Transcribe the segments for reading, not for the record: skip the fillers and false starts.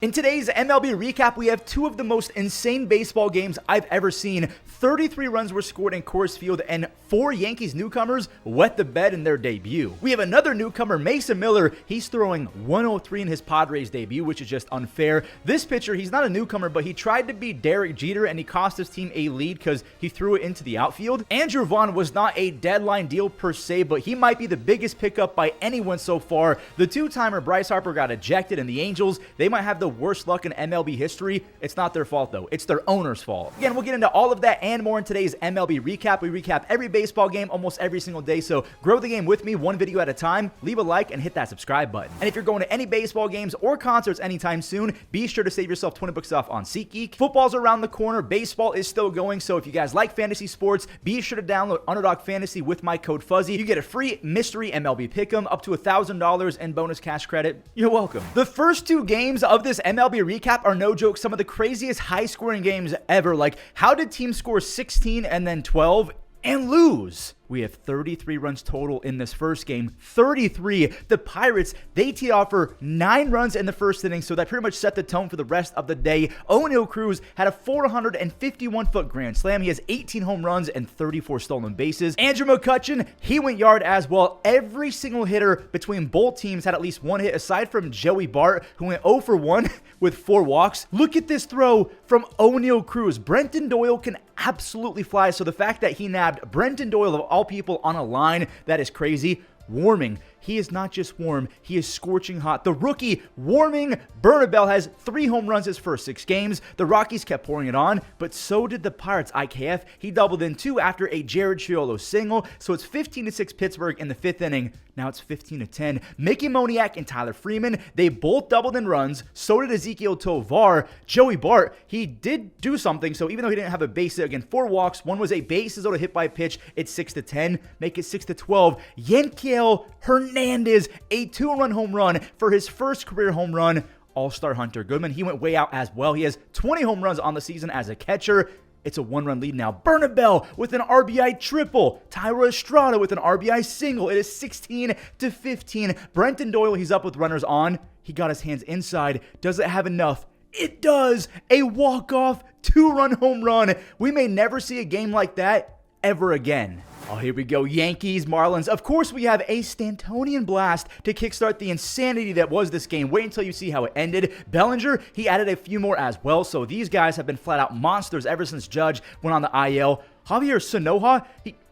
In today's MLB recap, we have two of the most insane baseball games I've ever seen. 33 runs were scored in Coors Field, and 4 Yankees newcomers wet the bed in their debut. We have another newcomer, Mason Miller. He's throwing 103 in his Padres debut, which is just unfair. This pitcher, he's not a newcomer, but he tried to be Derek Jeter, and he cost his team a lead because he threw it into the outfield. Andrew Vaughn was not a deadline deal per se, but he might be the biggest pickup by anyone so far. The two-timer Bryce Harper got ejected, and the Angels, they might have the worst luck in MLB history. It's not their fault, though. It's their owner's fault. Again, we'll get into all of that and more in today's MLB recap. We recap every baseball game almost every single day, so grow the game with me one video at a time. Leave a like and hit that subscribe button. And if you're going to any baseball games or concerts anytime soon, be sure to save yourself 20 bucks off on SeatGeek. Football's around the corner. Baseball is still going, so if you guys like fantasy sports, be sure to download Underdog Fantasy with my code Fuzzy. You get a free mystery MLB pick'em up to $1,000 in bonus cash credit. You're welcome. The first two games of this MLB recap are no joke some of the craziest high-scoring games ever. Like, how did teams score 16 and then 12 and lose? We have 33 runs total in this first game. 33. The Pirates, they teed off for 9 runs in the first inning, so that pretty much set the tone for the rest of the day. Oneil Cruz had a 451-foot grand slam. He has 18 home runs and 34 stolen bases. Andrew McCutchen, he went yard as well. Every single hitter between both teams had at least one hit, aside from Joey Bart, who went 0 for 1 with 4 walks. Look at this throw from Oneil Cruz. Brenton Doyle can absolutely fly, so the fact that he nabbed Brenton Doyle of all people on a line, that is crazy. Warming. He is not just warm, he is scorching hot. The rookie warming Bernabel has 3 home runs his first 6 games. The Rockies kept pouring it on, but so did the Pirates. IKF, he doubled in 2 after a Jared Chiolo single, so it's 15-6 Pittsburgh in the 5th inning. Now it's 15-10. Mickey Moniak and Tyler Freeman, they both doubled in runs. So did Ezequiel Tovar. Joey Bart, he did do something, so even though he didn't have a base hit, again, 4 walks, 1 was a bases loaded hit by pitch. It's 6-10. Make it 6-12. Giancarlo Hernandez, a 2-run home run for his first career home run. All-star Hunter Goodman, he went way out as well. He has 20 home runs on the season as a catcher. It's a 1-run lead now. Bernabel with an RBI triple. Tyro Estrada with an RBI single. It is 16-15. Brenton Doyle, he's up with runners on. He got his hands inside. Does it have enough? It does. A walk-off 2-run home run. We may never see a game like that ever again. Oh, here we go. Yankees, Marlins. Of course, we have a Stantonian blast to kickstart the insanity that was this game. Wait until you see how it ended. Bellinger, he added a few more as well. So these guys have been flat out monsters ever since Judge went on the IL. Javier Sanoja,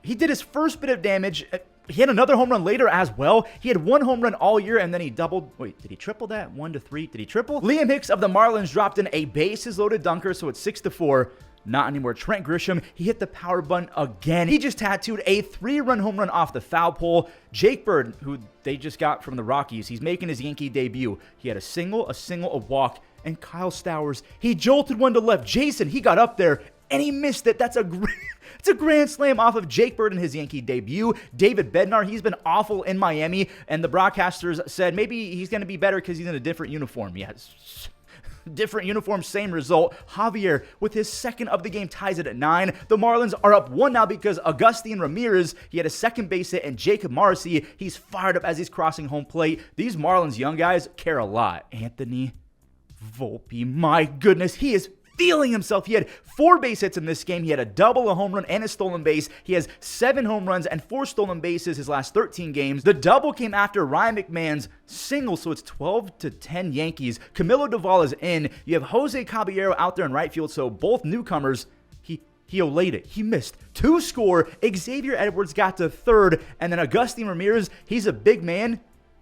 he did his first bit of damage. He had another home run later as well. He had 1 home run all year, and then he doubled. Wait, did he triple that? 1-3. Did he triple? Liam Hicks of the Marlins dropped in a bases-loaded dunker, so it's 6-4. Not anymore. Trent Grisham, he hit the power button again. He just tattooed a 3-run home run off the foul pole. Jake Bird, who they just got from the Rockies, he's making his Yankee debut. He had a single, a walk, and Kyle Stowers, he jolted one to left. Jason, he got up there, and he missed it. That's it's a grand slam off of Jake Bird in his Yankee debut. David Bednar, he's been awful in Miami, and the broadcasters said maybe he's going to be better because he's in a different uniform. Yes. Different uniform, same result. Javier, with his second of the game, ties it at 9. The Marlins are up 1 now because Augustine Ramirez, he had a second base hit, and Jacob Morrissey, he's fired up as he's crossing home plate. These Marlins young guys care a lot. Anthony Volpe, my goodness, he is feeling himself. He had 4 base hits in this game. He had a double, a home run, and a stolen base. He has 7 home runs and 4 stolen bases his last 13 games. The double came after Ryan McMahon's single, so it's 12-10 Yankees. Camilo Doval is in. You have Jose Caballero out there in right field, so both newcomers, he olayed it. He missed 2 score. Xavier Edwards got to 3rd, and then Augustine Ramirez, he's a big man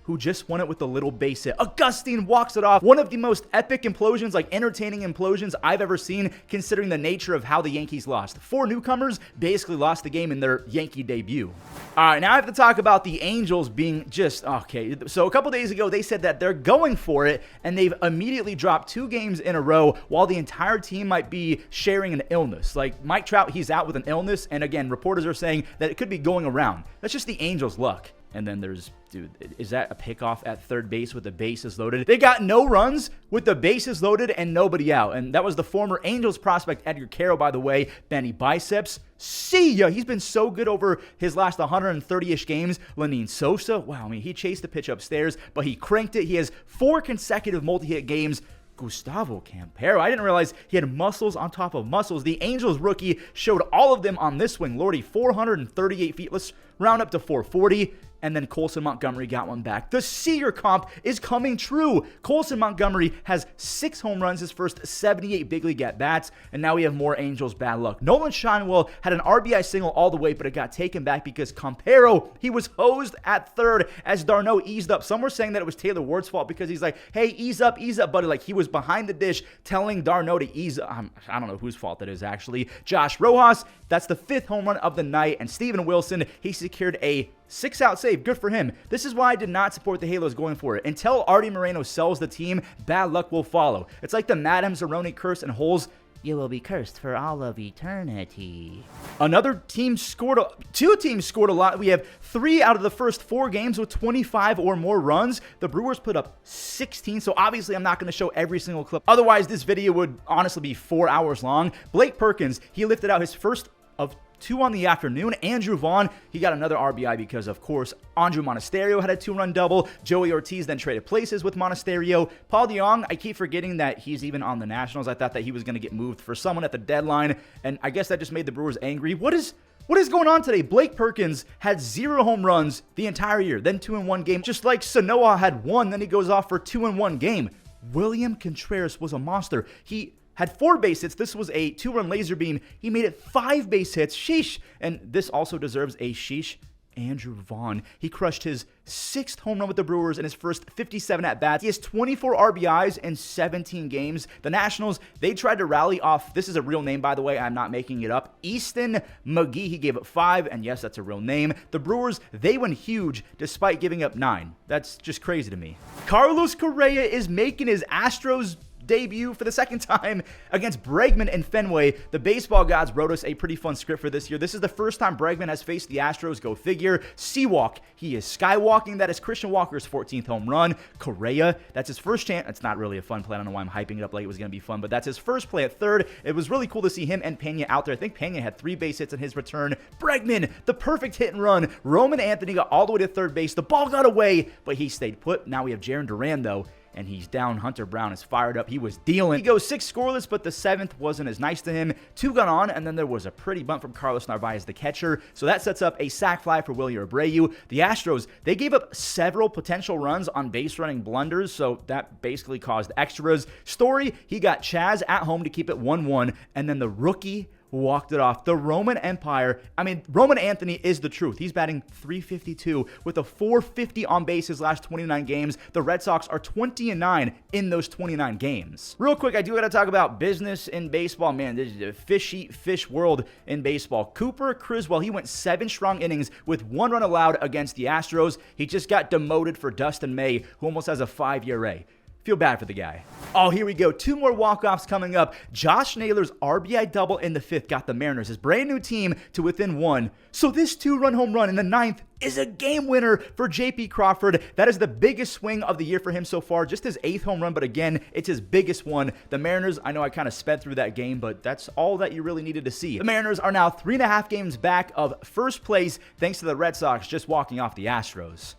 who just won it with a little base hit. Augustine walks it off. One of the most epic implosions, like entertaining implosions I've ever seen, considering the nature of how the Yankees lost. 4 newcomers basically lost the game in their Yankee debut. All right, now I have to talk about the Angels being just, okay. So a couple days ago, they said that they're going for it, and they've immediately dropped 2 games in a row while the entire team might be sharing an illness. Like Mike Trout, he's out with an illness, and again, reporters are saying that it could be going around. That's just the Angels' luck. And then there's, dude, is that a pickoff at third base with the bases loaded? They got no runs with the bases loaded and nobody out. And that was the former Angels prospect Edgar Caro, by the way. Benny Biceps. See ya. He's been so good over his last 130-ish games. Lenyn Sosa, wow, I mean, he chased the pitch upstairs, but he cranked it. He has 4 consecutive multi-hit games. Gustavo Campero. I didn't realize he had muscles on top of muscles. The Angels rookie showed all of them on this swing. Lordy, 438 feet. Let's round up to 440. And then Colson Montgomery got one back. The Seager comp is coming true. Colson Montgomery has 6 home runs, his first 78 big league at-bats, and now we have more Angels bad luck. Nolan Shinewell had an RBI single all the way, but it got taken back because Campero, he was hosed at third as d'Arnaud eased up. Some were saying that it was Taylor Ward's fault because he's like, hey, ease up, buddy. Like, he was behind the dish telling d'Arnaud to ease up. I don't know whose fault that is, actually. Josh Rojas, that's the 5th home run of the night, and Steven Wilson, he secured a 6-out save. Good for him. This is why I did not support the Halos going for it. Until Artie Moreno sells the team, bad luck will follow. It's like the Madame Zeroni curse and Holes. You will be cursed for all of eternity. Another team scored, 2 teams scored a lot. We have 3 out of the first 4 games with 25 or more runs. The Brewers put up 16, so obviously I'm not going to show every single clip. Otherwise, this video would honestly be 4 hours long. Blake Perkins, he lifted out his first of 2 on the afternoon. Andrew Vaughn, he got another RBI because, of course, Andrew Monasterio had a 2-run double. Joey Ortiz then traded places with Monasterio. Paul DeJong, I keep forgetting that he's even on the Nationals. I thought that he was going to get moved for someone at the deadline, and I guess that just made the Brewers angry. What is going on today? Blake Perkins had 0 home runs the entire year, then 2 in one game. Just like Sanoja had 1, then he goes off for 2 in one game. William Contreras was a monster. He had 4 base hits. This was a 2-run laser beam. He made it 5 base hits. Sheesh. And this also deserves a sheesh. Andrew Vaughn. He crushed his 6th home run with the Brewers in his first 57 at-bats. He has 24 RBIs in 17 games. The Nationals, they tried to rally off, this is a real name, by the way, I'm not making it up, Easton McGee. He gave up 5, and yes, that's a real name. The Brewers, they went huge despite giving up 9. That's just crazy to me. Carlos Correa is making his Astros debut for the 2nd time against Bregman in Fenway. The baseball gods wrote us a pretty fun script for this year. This is the first time Bregman has faced the Astros. Go figure. Seawalk, he is skywalking. That is Christian Walker's 14th home run. Correa, that's his first chance. It's not really a fun play. I don't know why I'm hyping it up like it was going to be fun, but that's his first play at third. It was really cool to see him and Pena out there. I think Pena had 3 base hits in his return. Bregman, the perfect hit and run. Roman Anthony got all the way to third base. The ball got away, but he stayed put. Now we have Jarren Duran, though, and he's down. Hunter Brown is fired up. He was dealing. He goes 6 scoreless, but the 7th wasn't as nice to him. 2 got on, and then there was a pretty bunt from Carlos Narvaez, the catcher. So that sets up a sac fly for Wilyer Abreu. The Astros, they gave up several potential runs on base running blunders, so that basically caused extras. Story, he got Chaz at home to keep it 1-1, and then the rookie walked it off. The Roman Empire, Roman Anthony is the truth. He's batting .352 with a .450 on base his last 29 games. The Red Sox are 20-9 in those 29 games. Real quick, I do got to talk about business in baseball. Man, this is a fishy fish world in baseball. Cooper Criswell, he went 7 strong innings with 1 run allowed against the Astros. He just got demoted for Dustin May, who almost has a 5 ERA. Feel bad for the guy. Oh, here we go. 2 more walk-offs coming up. Josh Naylor's RBI double in the 5th got the Mariners, his brand new team, to within 1. So this 2-run home run in the 9th is a game winner for J.P. Crawford. That is the biggest swing of the year for him so far. Just his 8th home run, but again, it's his biggest one. The Mariners, I know I kind of sped through that game, but that's all that you really needed to see. The Mariners are now 3.5 games back of first place thanks to the Red Sox just walking off the Astros.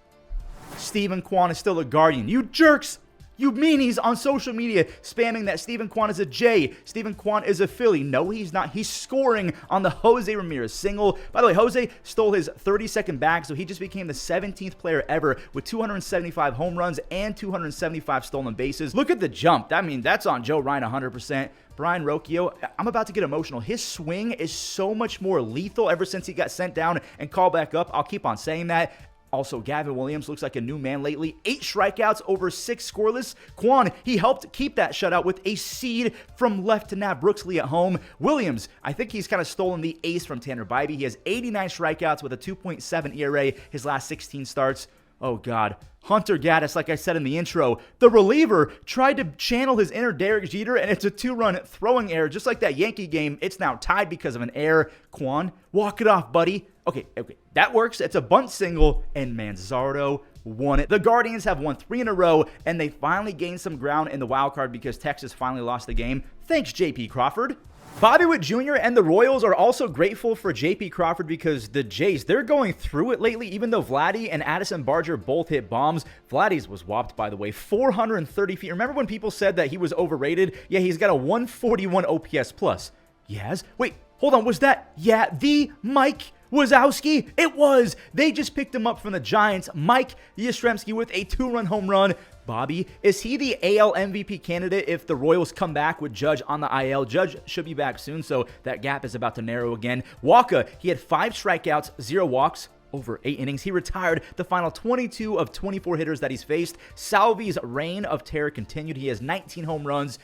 Stephen Kwan is still a Guardian. You jerks! You meanies on social media spamming that Stephen Kwan is a J. Stephen Kwan is a Philly. No, he's not. He's scoring on the Jose Ramirez single. By the way, Jose stole his 32nd bag, so he just became the 17th player ever with 275 home runs and 275 stolen bases. Look at the jump. That's on Joe Ryan 100%. Brian Rocchio, I'm about to get emotional. His swing is so much more lethal ever since he got sent down and called back up. I'll keep on saying that. Also, Gavin Williams looks like a new man lately. 8 strikeouts over 6 scoreless. Kwan, he helped keep that shutout with a seed from left to Nat Brooksley at home. Williams, I think he's kind of stolen the ace from Tanner Bybee. He has 89 strikeouts with a 2.7 ERA his last 16 starts. Oh, God. Hunter Gaddis, like I said in the intro, the reliever tried to channel his inner Derek Jeter, and it's a 2-run throwing error. Just like that Yankee game, it's now tied because of an error. Kwan, walk it off, buddy. Okay, that works. It's a bunt single, and Manzardo won it. The Guardians have won 3 in a row, and they finally gained some ground in the wild card because Texas finally lost the game. Thanks, J.P. Crawford. Bobby Witt Jr. and the Royals are also grateful for J.P. Crawford because the Jays, they're going through it lately, even though Vladdy and Addison Barger both hit bombs. Vladdy's was whopped, by the way, 430 feet. Remember when people said that he was overrated? Yeah, he's got a 141 OPS plus. Yes? Wait, hold on, was that? Yeah, the Mike Wazowski? It was! They just picked him up from the Giants. Mike Yastrzemski with a 2-run home run. Bobby, is he the AL MVP candidate if the Royals come back with Judge on the IL? Judge should be back soon, so that gap is about to narrow again. Walker, he had 5 strikeouts, 0 walks, over 8 innings. He retired the final 22 of 24 hitters that he's faced. Salvi's reign of terror continued. He has 19 home runs.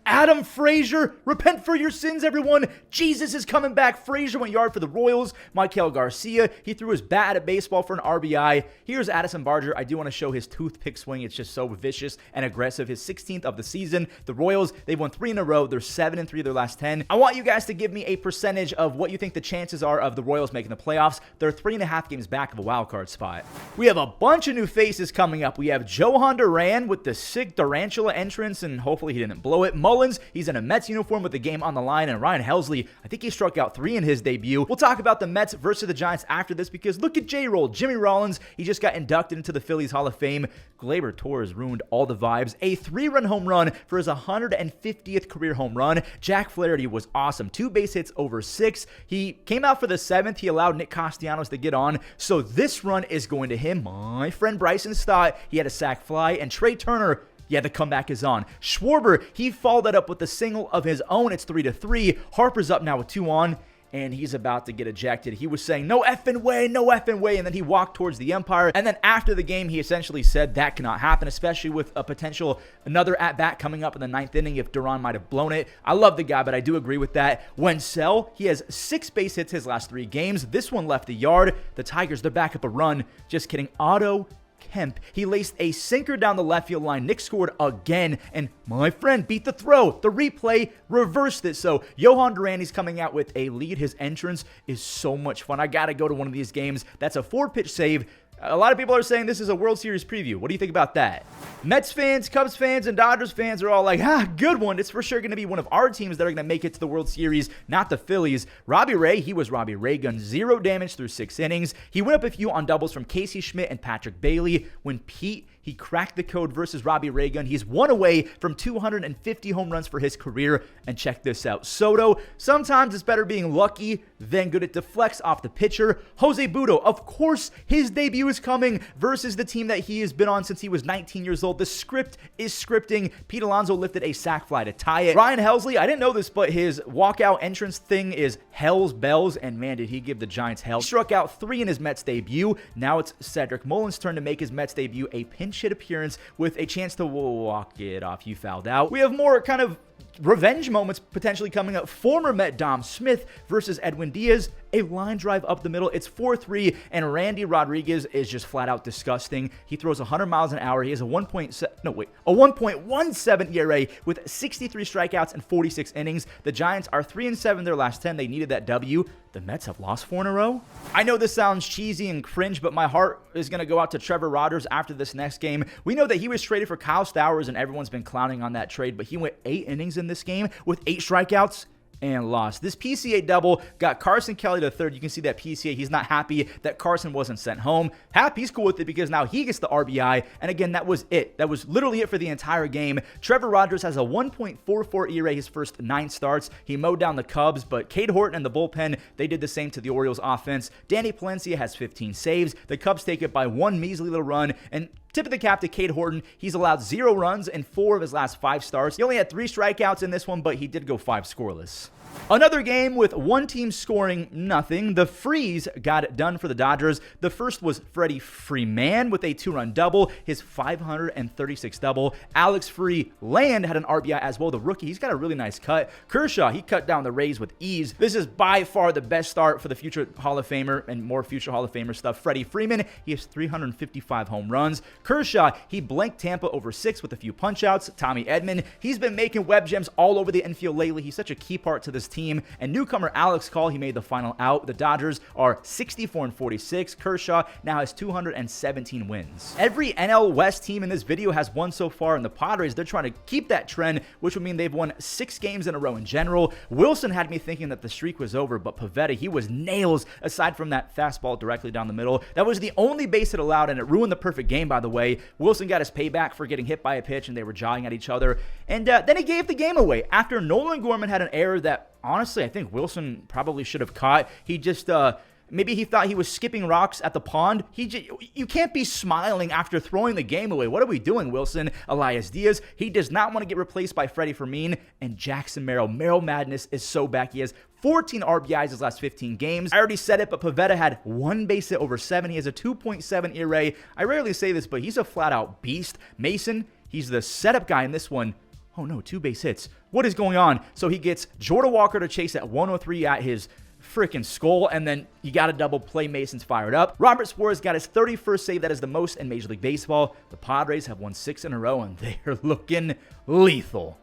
Adam Frazier, repent for your sins, everyone. Jesus is coming back. Frazier went yard for the Royals. Michael Garcia, he threw his bat at a baseball for an RBI. Here's Addison Barger. I do want to show his toothpick swing. It's just so vicious and aggressive. His 16th of the season. The Royals, they've won 3 in a row. They're 7-3 their last 10. I want you guys to give me a percentage of what you think the chances are of the Royals making the playoffs. They're 3.5 games back of a wild card spot. We have a bunch of new faces coming up. We have Johan Duran with the sick Durantula entrance, and hopefully he didn't blow it. Mullins, he's in a Mets uniform with the game on the line, and Ryan Helsley, I think he struck out 3 in his debut. We'll talk about the Mets versus the Giants after this because look at J-Roll. Jimmy Rollins, he just got inducted into the Phillies Hall of Fame. Gleyber Torres ruined all the vibes. A 3-run home run for his 150th career home run. Jack Flaherty was awesome. 2 base hits over 6. He came out for the 7th. He allowed Nick Castellanos to get on. So this run is going to him. My friend Bryson Stott, he had a sac fly, and Trey Turner, yeah, the comeback is on. Schwarber, he followed that up with a single of his own. It's 3-3. Harper's up now with 2 on, and he's about to get ejected. He was saying, no effing way, no effing way, and then he walked towards the umpire. And then after the game, he essentially said that cannot happen, especially with a potential another at-bat coming up in the 9th inning if Duran might have blown it. I love the guy, but I do agree with that. Wenzel, he has 6 base hits his last 3 games. This one left the yard. The Tigers, they're back up a run. Just kidding. Otto Kemp, he laced a sinker down the left field line. Nick scored again, and my friend beat the throw. The replay reversed it. So Johan Duran, he's coming out with a lead. His entrance is so much fun. I gotta go to one of these games. That's a 4-pitch save. A lot of people are saying this is a World Series preview. What do you think about that? Mets fans, Cubs fans, and Dodgers fans are all like, good one. It's for sure going to be one of our teams that are going to make it to the World Series, not the Phillies. Robbie Ray, he was Robbie Ray Gun. 0 damage through 6 innings. He went up a few on doubles from Casey Schmidt and Patrick Bailey. When Pete, he cracked the code versus Robbie Ray Gun. He's 1 away from 250 home runs for his career. And check this out. Soto, sometimes it's better being lucky than good. It deflects off the pitcher. Jose Budo, of course, his debut is coming versus the team that he has been on since he was 19 years old. The script is scripting. Pete Alonso lifted a sac fly to tie it. Ryan Helsley, I didn't know this, but his walkout entrance thing is Hell's Bells, and man, did he give the Giants hell. He struck out 3 in his Mets debut. Now it's Cedric Mullins' turn to make his Mets debut a pinch hit appearance with a chance to walk it off. You fouled out. We have more kind of revenge moments potentially coming up. Former Met Dom Smith versus Edwin Diaz. A line drive up the middle. It's 4-3, and Randy Rodriguez is just flat out disgusting. He throws 100 miles an hour. He has a 1.17 ERA with 63 strikeouts and 46 innings. The Giants are 3-7 their last 10. They needed that W. The Mets have lost 4 in a row. I know this sounds cheesy and cringe, but my heart is going to go out to Trevor Rogers after this next game. We know that he was traded for Kyle Stowers, and everyone's been clowning on that trade, but he went 8 innings in this game with 8 strikeouts and lost. This PCA double got Carson Kelly to third. You can see that PCA, he's not happy that Carson wasn't sent home. He's cool with it because now he gets the RBI. And again, that was it. That was literally it for the entire game. Trevor Rogers has a 1.44 ERA his first 9 starts. He mowed down the Cubs, but Cade Horton and the bullpen, they did the same to the Orioles offense. Danny Palencia has 15 saves. The Cubs take it by 1 measly little run, and tip of the cap to Cade Horton. He's allowed 0 runs in 4 of his last 5 starts. He only had 3 strikeouts in this one, but he did go 5 scoreless. Another game with one team scoring nothing. The Freeze got it done for the Dodgers. The first was Freddie Freeman with a 2-run double, his 536th double. Alex Freeland had an RBI as well. The rookie, he's got a really nice cut. Kershaw, he cut down the Rays with ease. This is by far the best start for the future Hall of Famer and more future Hall of Famer stuff. Freddie Freeman, he has 355 home runs. Kershaw, he blanked Tampa over 6 with a few punch-outs. Tommy Edman, he's been making web gems all over the infield lately. He's such a key part to this team. And newcomer Alex Call, he made the final out. The Dodgers are 64-46. Kershaw now has 217 wins. Every NL West team in this video has won so far, and the Padres, they're trying to keep that trend, which would mean they've won 6 games in a row in general. Willson had me thinking that the streak was over, but Pivetta, he was nails aside from that fastball directly down the middle. That was the only base hit allowed, and it ruined the perfect game, by the way. Willson got his payback for getting hit by a pitch, and they were jogging at each other. And then he gave the game away after Nolan Gorman had an error that, honestly, I think Willson probably should have caught. He just, maybe he thought he was skipping rocks at the pond. You can't be smiling after throwing the game away. What are we doing, Willson? Elias Diaz, he does not want to get replaced by Freddie Fermin. And Jackson Merrill. Merrill madness is so back. He has 14 RBIs his last 15 games. I already said it, but Pivetta had 1 base hit over 7. He has a 2.7 ERA. I rarely say this, but he's a flat-out beast. Mason, he's the setup guy in this one. Oh no, 2 base hits. What is going on? So he gets Jordan Walker to chase at 103 at his freaking skull, and then you got a double play. Mason's fired up. Robert Suarez got his 31st save. That is the most in Major League Baseball. The Padres have won 6 in a row, and they are looking lethal.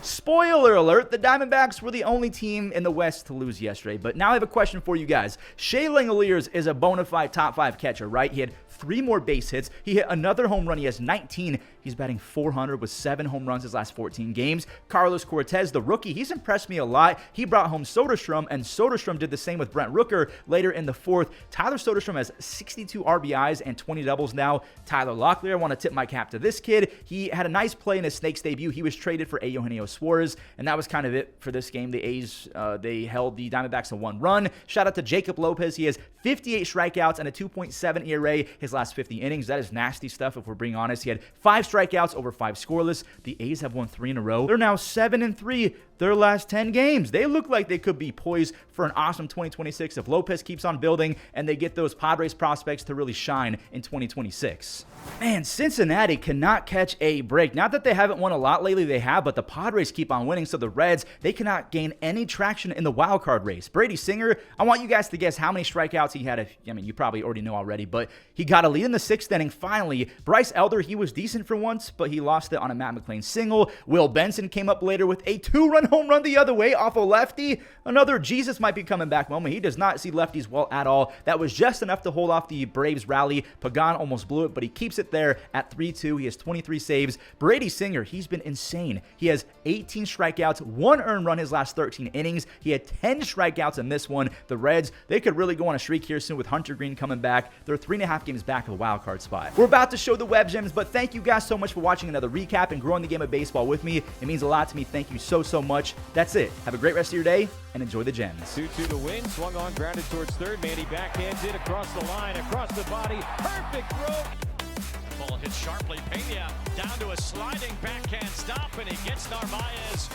Spoiler alert, the Diamondbacks were the only team in the West to lose yesterday, but now I have a question for you guys. Shea Langoliers is a bona fide top 5 catcher, right? He had 3 more base hits. He hit another home run. He has 19. He's batting .400 with 7 home runs his last 14 games. Carlos Cortez, the rookie, he's impressed me a lot. He brought home Soderstrom, and Soderstrom did the same with Brent Rooker later in the 4th. Tyler Soderstrom has 62 RBIs and 20 doubles now. Tyler Locklear, I want to tip my cap to this kid. He had a nice play in his Snakes debut. He was traded for Eugenio Suarez, and that was kind of it for this game. The A's, they held the Diamondbacks to 1 run. Shout out to Jacob Lopez. He has 58 strikeouts and a 2.7 ERA his last 50 innings. That is nasty stuff if we're being honest. He had 5 strikeouts over 5 scoreless. The A's have won 3 in a row. They're now 7-3 their last 10 games. They look like they could be poised for an awesome 2026 if Lopez keeps on building and they get those Padres prospects to really shine in 2026. Man, Cincinnati cannot catch a break. Not that they haven't won a lot lately, they have, but the Padres keep on winning, so the Reds, they cannot gain any traction in the wild card race. Brady Singer, I want you guys to guess how many strikeouts he had. I mean, you probably already know already, but he got a lead in the 6th inning finally. Bryce Elder, he was decent for once, but he lost it on a Matt McClain single. Will Benson came up later with a 2-run home run the other way off a lefty. Another Jesus might be coming back moment. He does not see lefties well at all. That was just enough to hold off the Braves rally. Pagan almost blew it, but he keeps it there at 3-2. He has 23 saves. Brady Singer, he's been insane. He has 18 strikeouts, 1 earned run his last 13 innings. He had 10 strikeouts in this one. The Reds, they could really go on a streak here soon with Hunter Green coming back. They're 3.5 games back of the wild card spot. We're about to show the web gems, but thank you guys so much for watching another recap and growing the game of baseball with me. It means a lot to me. Thank you so much. That's it. Have a great rest of your day and enjoy the gems. 2-2 to win. Swung on, grounded towards third. Manny backhands it across the line, across the body. Perfect throw. Ball hit sharply. Pena down to a sliding backhand stop, and he gets Narvaez.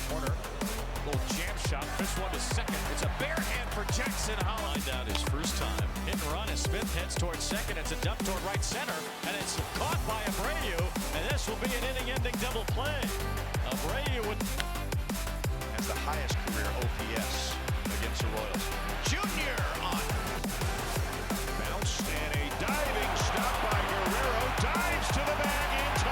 Corner. Little jam shot. Fish one to second. It's a bare hand for Jackson Holland. Out his first time. Hit and run as Smith heads towards second. It's a dump toward right center, and it's caught by Abreu. And this will be an inning-ending double play. Abreu has the highest career OPS against the Royals. Junior